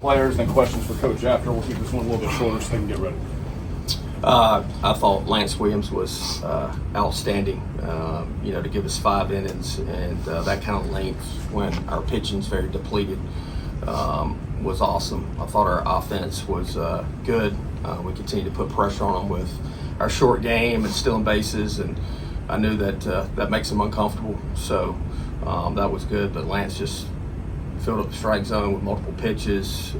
Players and then questions for Coach after. We'll keep this one a little bit shorter so they can get ready. I thought Lance Williams was outstanding, to give us 5 innings and that kind of length when our pitching's very depleted was awesome. I thought our offense was good. We continued to put pressure on them with our short game and stealing bases, and I knew that that makes them uncomfortable. So that was good, but Lance just filled up the strike zone with multiple pitches.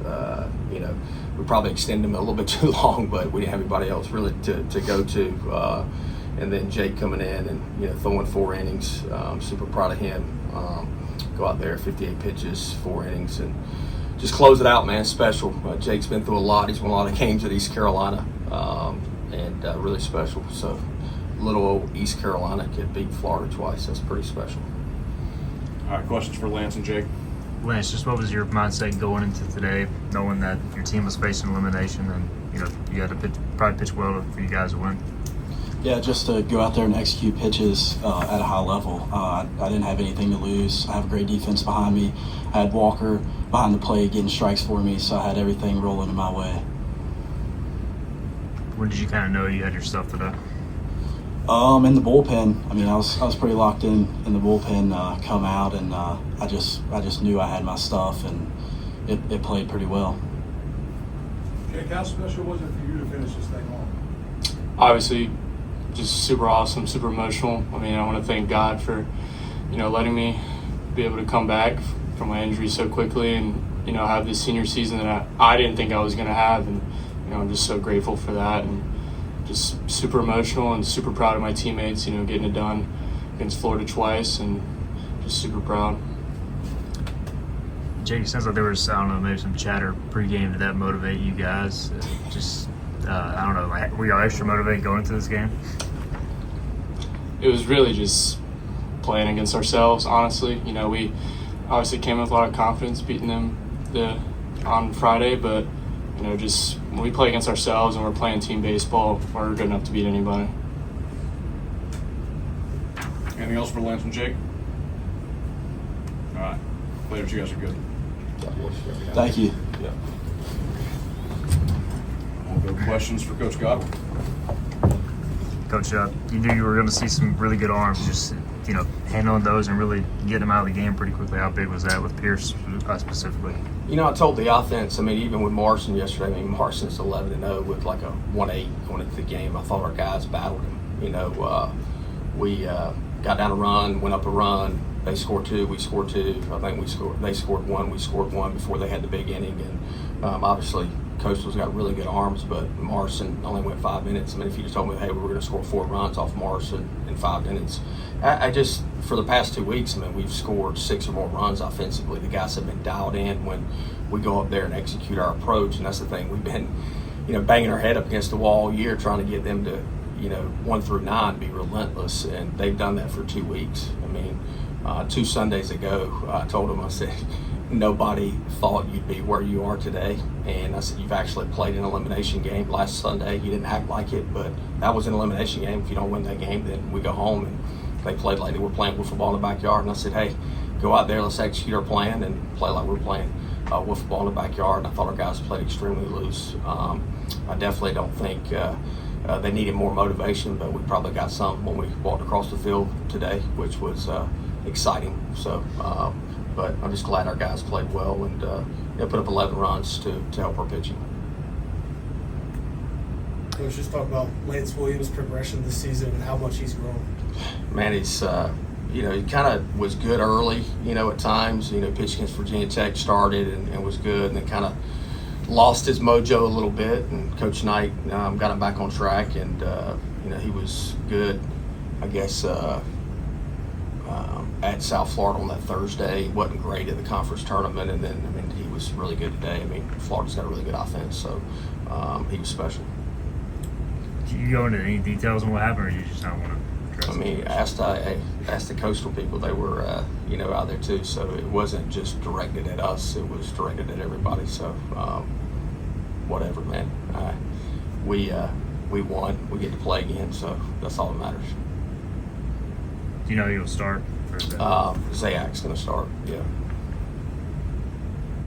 We probably extended him a little bit too long, but we didn't have anybody else really to go to. And then Jake coming in and throwing 4 innings. Super proud of him. Go out there, 58 pitches, 4 innings, and just close it out, man. Special. Jake's been through a lot. He's won a lot of games at East Carolina, and really special. So little old East Carolina could beat Florida twice. That's pretty special. All right, questions for Lance and Jake. Lance, just what was your mindset going into today, knowing that your team was facing elimination and you had to probably pitch well for you guys to win? Yeah, just to go out there and execute pitches at a high level. I didn't have anything to lose. I have a great defense behind me. I had Walker behind the plate getting strikes for me, so I had everything rolling in my way. When did you kind of know you had your stuff today? In the bullpen. I mean, I was pretty locked in the bullpen. Come out, and I just knew I had my stuff, and it played pretty well. Jake, how special was it for you to finish this thing off? Obviously, just super awesome, super emotional. I mean, I want to thank God for, letting me be able to come back from my injury so quickly and, have this senior season that I didn't think I was going to have. And, I'm just so grateful for that and just super emotional and super proud of my teammates, getting it done against Florida twice and just super proud. Jake, it sounds like there was, maybe some chatter pregame. Did that motivate you guys? Were y'all extra motivated going into this game? It was really just playing against ourselves, honestly. We obviously came with a lot of confidence beating them on Friday, but, just when we play against ourselves and we're playing team baseball, we're good enough to beat anybody. Anything else for Lance and Jake? All right. Players, you guys are good. Thank you. Yeah. We'll go questions for Coach Godwin. Coach, you knew you were going to see some really good arms, just handling those and really getting them out of the game pretty quickly. How big was that with Pierce specifically? I told the offense, even with Marson yesterday, Marson's 11-0 with like a 1-8 going into the game. I thought our guys battled him. We got down a run, went up a run. They scored 2, we scored 2. I think they scored 1, we scored 1 before they had the big inning. And obviously, Coastal's got really good arms, but Marson only went 5 minutes. If you just told me, hey, we were going to score 4 runs off Marson in 5 minutes, I just, for the past 2 weeks, we've scored 6 or more runs offensively. The guys have been dialed in when we go up there and execute our approach, and that's the thing. We've been, banging our head up against the wall all year trying to get them to, 1 through 9 be relentless, and they've done that for 2 weeks. 2 Sundays ago, I told them, I said, nobody thought you'd be where you are today. And I said, you've actually played an elimination game last Sunday. You didn't act like it, but that was an elimination game. If you don't win that game, then we go home. And they played like they were playing wiffle ball in the backyard. And I said, hey, go out there, let's execute our plan and play like we're playing wiffle ball in the backyard. And I thought our guys played extremely loose. I definitely don't think they needed more motivation, but we probably got some when we walked across the field today, which was exciting. So, but I'm just glad our guys played well and put up 11 runs to help our pitching. Coach, just talk about Lance Williams' progression this season and how much he's grown. Man, he's he kind of was good early, at times. Pitched against Virginia Tech, started and was good, and then kind of lost his mojo a little bit. And Coach Knight got him back on track, and he was good, I guess. At South Florida on that Thursday. He wasn't great at the conference tournament, and then he was really good today. Florida's got a really good offense, so he was special. Did you go into any details on what happened, or you just don't want to address it? Asked the Coastal people. They were out there too, so it wasn't just directed at us. It was directed at everybody. So whatever, man. We won. We get to play again, so that's all that matters. Do you know you'll start? Zayac's going to start, yeah.